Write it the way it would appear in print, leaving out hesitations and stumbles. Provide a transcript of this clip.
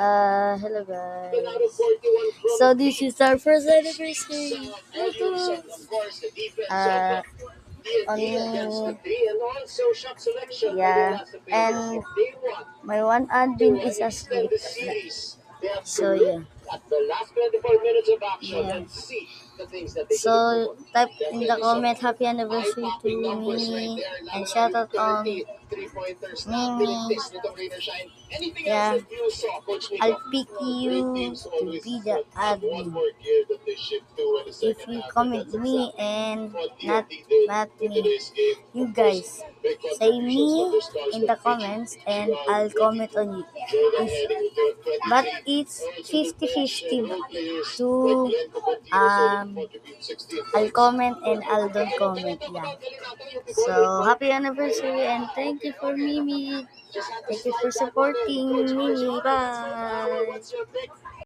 Hello guys. So this is our first anniversary. Uh, on me, yeah, and my one admin is asleep. So yeah, yeah. So type in the comment happy anniversary to Mimi and shout out on Mimi. Yeah, I'll pick you to be the admin if you comment me and not me. You guys say me in the comments and I'll comment on you. But it's 50-50 to I'll comment and I'll don't comment. Yeah. So happy anniversary and thank you for Mimi. Thank you for supporting Mimi. Bye.